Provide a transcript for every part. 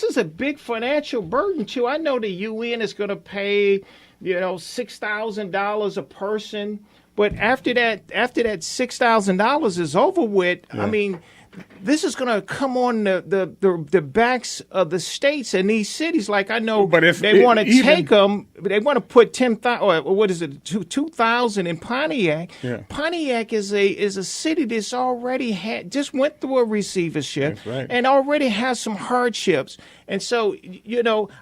this is a big financial burden too. I know the UN is going to pay, $6,000 a person, but after that $6,000 is over with, I mean, this is going to come on the backs of the states and these cities. Like I know, they want to take them. They want to put 10,000 or what is it, 2,000 in Pontiac. Yeah. Pontiac is a city that's already just went through a receivership and already has some hardships. And so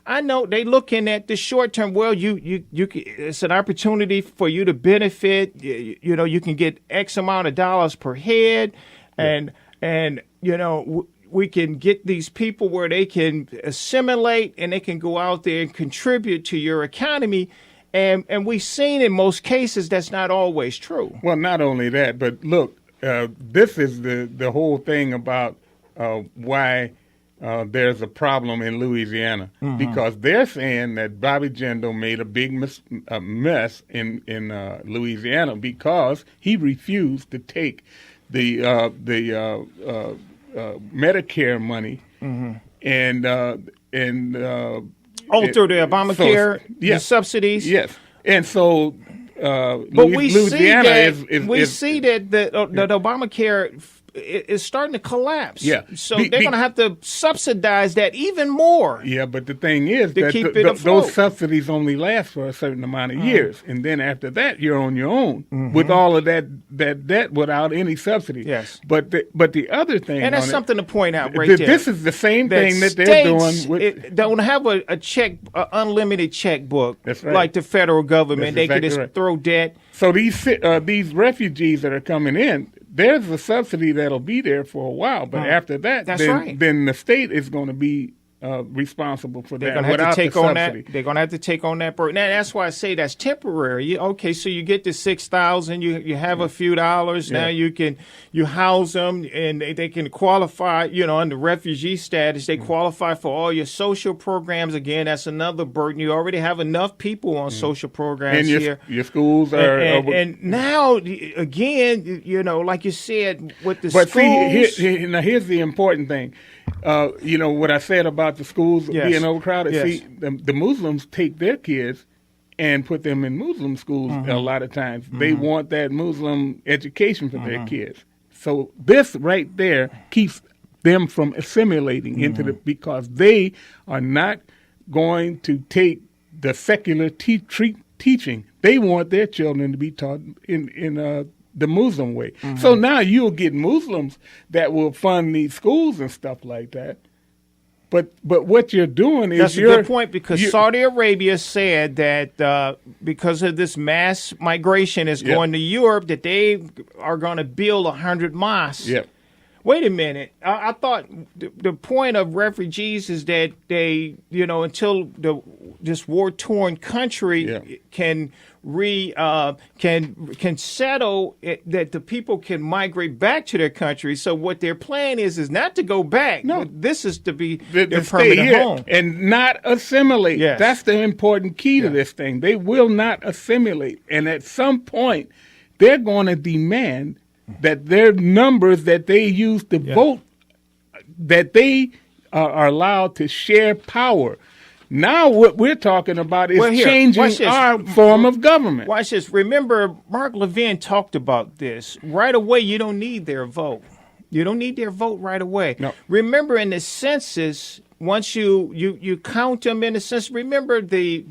I know they looking at the short term. Well, it's an opportunity for you to benefit. You can get X amount of dollars per head, and we can get these people where they can assimilate and they can go out there and contribute to your economy. And we've seen in most cases that's not always true. Well, not only that, but look, this is the whole thing about why there's a problem in Louisiana, because they're saying that Bobby Jindal made a big mess in Louisiana because he refused to take the Medicare money and through the Obamacare, the subsidies. Yes, and so but Louisiana we see that the Obamacare is starting to collapse. Yeah, so they're going to have to subsidize that even more. Yeah, but the thing is that those subsidies only last for a certain amount of years, and then after that, you're on your own with all of that debt without any subsidy. Yes, but the other thing, and that's something to point out right there. This is the same thing that they're doing. Don't have a unlimited checkbook like the federal government. They can just throw debt. So these refugees that are coming in, there's a subsidy that'll be there for a while, but after that, then the state is going to be responsible for that. They're going to have to take on that. They're going to have to take on that burden. That's why I say that's temporary. So you get the $6,000, you have a few dollars. Now you house them, and they can qualify. Under refugee status, they qualify for all your social programs. Again, that's another burden. You already have enough people on social programs and here. Your schools are, and now again, like you said, with the schools. But see, here's the important thing. What I said about the schools being overcrowded. Yes. See, the Muslims take their kids and put them in Muslim schools a lot of times. They want that Muslim education for their kids. So this right there keeps them from assimilating into because they are not going to take the secular teaching. They want their children to be taught in the Muslim way. So now you'll get Muslims that will fund these schools and stuff like that. But what you're doing is that's a good point, because Saudi Arabia said that because of this mass migration is going to Europe, that they are going to build 100 mosques. Yep. Wait a minute. I thought the point of refugees is that they, until this war-torn country can settle, that the people can migrate back to their country. So what their plan is not to go back. No, this is to be their permanent home and not assimilate. Yes. That's the important key to this thing. They will not assimilate, and at some point, they're going to demand that their numbers that they use to vote, that they are allowed to share power. Now what we're talking about is changing our form of government. Watch this. Remember, Mark Levin talked about this. Right away, you don't need their vote. You don't need their vote right away. No. Remember, in the census, once you count them in the census, remember they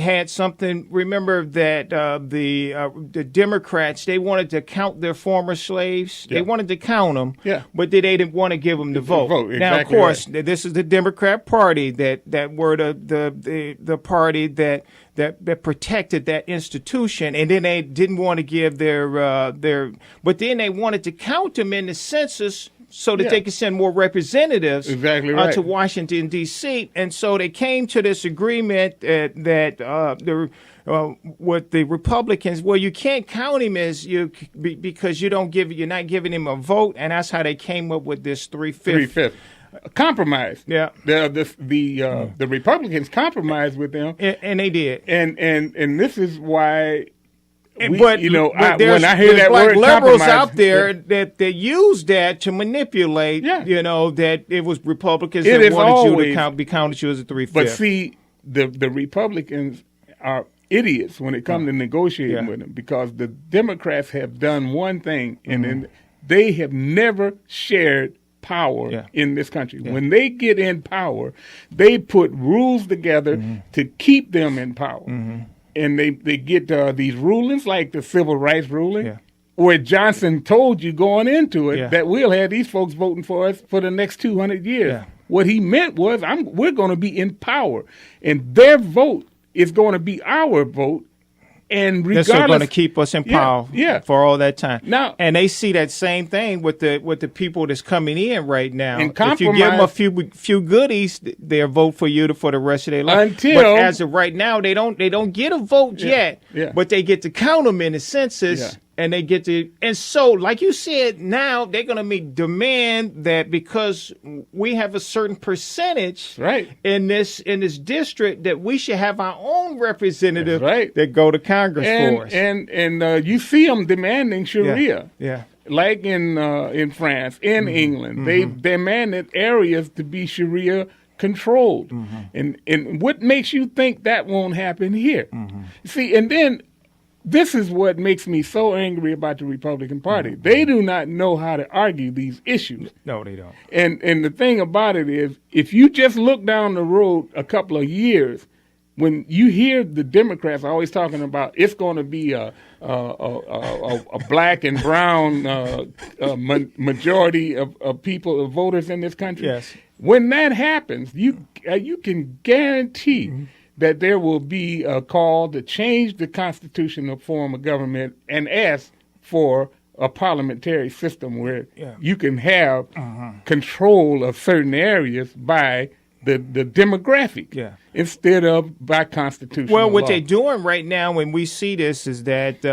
had something. Remember that the Democrats, they wanted to count their former slaves. They wanted to count them, but they didn't want to give them the vote. Exactly. Now, of course, this is the Democrat Party that were the party that protected that institution, and then they didn't want to give but then they wanted to count them in the census, so that they could send more representatives to Washington, D.C. And so they came to this agreement with the Republicans. Well, you can't count him because you're not giving him a vote, and that's how they came up with this three-fifths compromise. Yeah, the Republicans compromised with them, and they did. And this is why But when I hear that black word liberals compromise, out there that use that to manipulate, that it was Republicans that wanted you to be counted you as a 3/5. But see, the Republicans are idiots when it comes to negotiating with them, because the Democrats have done one thing, and they have never shared power in this country. When they get in power, they put rules together to keep them in power. And they get these rulings like the civil rights ruling, where Johnson told you going into it that we'll have these folks voting for us for the next 200 years. Yeah. What he meant was we're going to be in power, and their vote is going to be our vote. And regardless, they're going to keep us in power for all that time. Now, and they see that same thing with the people that's coming in right now. And if you give them a few goodies, they'll vote for you for the rest of their life. But as of right now, they don't get a vote yet. Yeah. But they get to count them in the census. Yeah. And they get to, and so, like you said, now they're going to demand that because we have a certain percentage in this district, that we should have our own representative that go to Congress for us. And you see them demanding Sharia, like in France, in England, they demanded areas to be Sharia controlled. And what makes you think that won't happen here? See, and then. This is what makes me so angry about the Republican Party. They do not know how to argue these issues. No, they don't. And the thing about it is, if you just look down the road a couple of years, when you hear the Democrats always talking about it's going to be a black and brown majority of people, of voters in this country, when that happens, you can guarantee that there will be a call to change the constitutional form of government and ask for a parliamentary system where you can have control of certain areas by the demographic instead of by constitutional law. What they're doing right now when we see this is that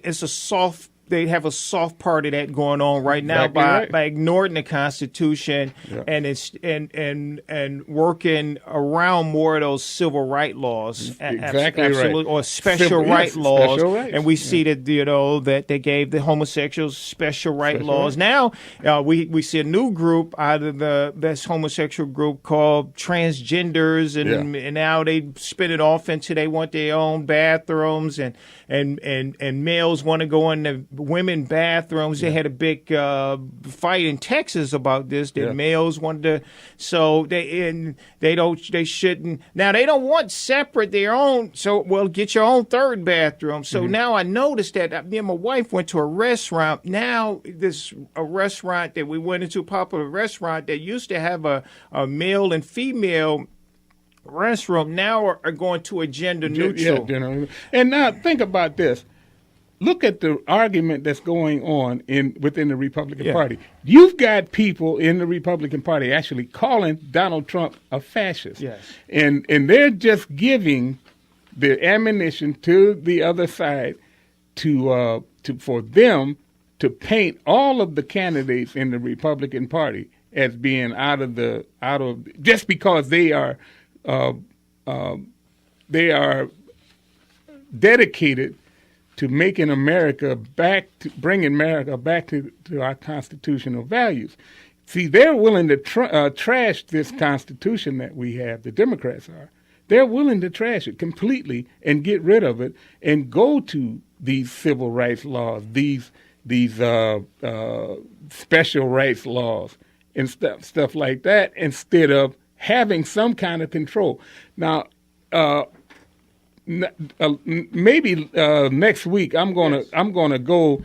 it's a soft. They have a soft part of that going on right now by ignoring the Constitution and it's and working around more of those civil rights laws, absolutely, or special rights laws. And we see that that they gave the homosexuals special rights laws. Now we see a new group out of this homosexual group called transgenders, and now they spin it off into they want their own bathrooms and males want to go in the women bathrooms. They had a big fight in Texas about this. That males wanted to, so they shouldn't. Now they don't want separate their own. So get your own third bathroom. So now I noticed that me and my wife went to a restaurant. Now a restaurant that we went into, a popular restaurant that used to have a male and female restroom, now are going to a gender neutral. And now think about this. Look at the argument that's going on within the Republican Party. You've got people in the Republican Party actually calling Donald Trump a fascist. And they're just giving the ammunition to the other side for them to paint all of the candidates in the Republican Party as being out of just because they are dedicated to making America bringing America back to our constitutional values. See, they're willing to trash this Constitution that we have. The Democrats are. They're willing to trash it completely and get rid of it and go to these civil rights laws, these special rights laws and stuff like that, instead of having some kind of control. Now, maybe next week I'm gonna go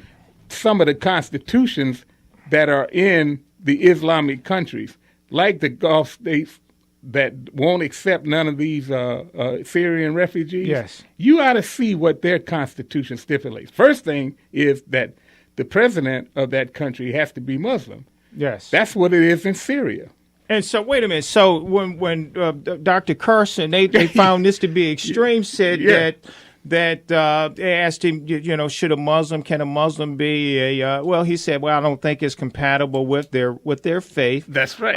some of the constitutions that are in the Islamic countries, like the Gulf states that won't accept none of these Syrian refugees. You ought to see what their constitution stipulates. First thing is that the president of that country has to be Muslim. That's what it is in Syria. And so, wait a minute. So when Dr. Carson, they found this to be extreme, said that they asked him, can a Muslim be a? Well, he said, well, I don't think it's compatible with their faith. That's right.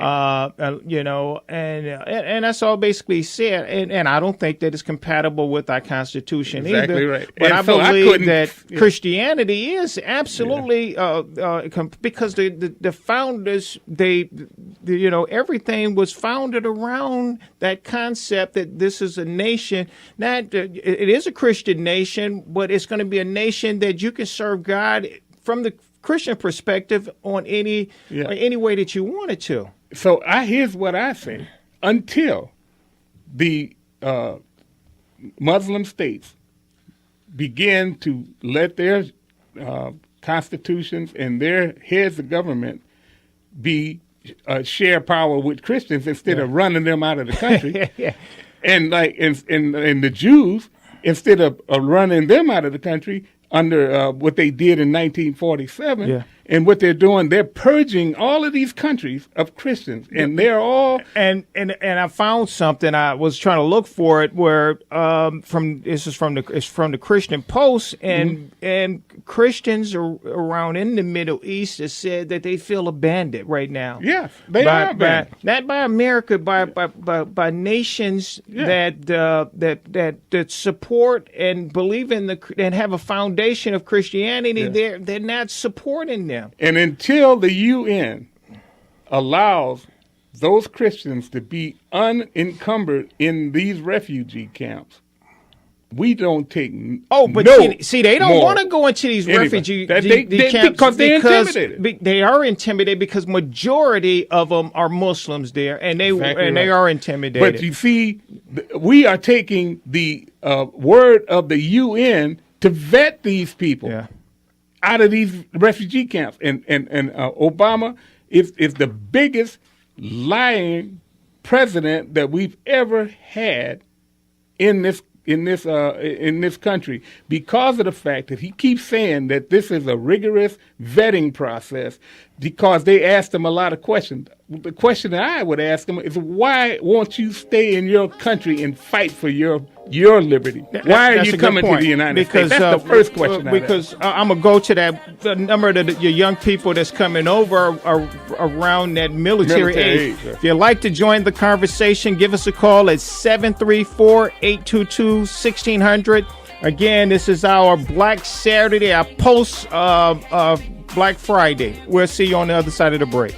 And that's all basically he said. And I don't think that it's compatible with our Constitution exactly either. Right. But and I so believe that Christianity is absolutely because the founders, everything was founded around that concept that this is a nation. It is a Christian nation, but it's going to be a nation that you can serve God from the Christian perspective on any way that you wanted to. So here's what I say: until the Muslim states begin to let their constitutions and their heads of government be share power with Christians instead of running them out of the country, and the Jews, instead of running them out of the country under what they did in 1947, and what they're doing, they're purging all of these countries of Christians, and they're all and I found something. I was trying to look for it where from the Christian Post, and Christians around in the Middle East have said that they feel abandoned right now. Yes, they are abandoned. Not by America, by nations that support and believe in and have a foundation of Christianity. They're not supporting them. And until the UN allows those Christians to be unencumbered in these refugee camps, we don't take they don't want to go into these refugee camps because they're intimidated. They are intimidated because majority of them are Muslims there, and they are intimidated. But you see, we are taking the word of the UN to vet these people out of these refugee camps, and Obama is the biggest lying president that we've ever had in this country, because of the fact that he keeps saying that this is a rigorous vetting process, because they asked him a lot of questions. The question that I would ask him is, why won't you stay in your country and fight for your liberty? Why are you coming to the United States? That's the first question. Because I'm going to go to the number of your young people that's coming over are around that military age. If you'd like to join the conversation, give us a call at 734-822-1600. Again, this is our Black Saturday, our post Black Friday. We'll see you on the other side of the break.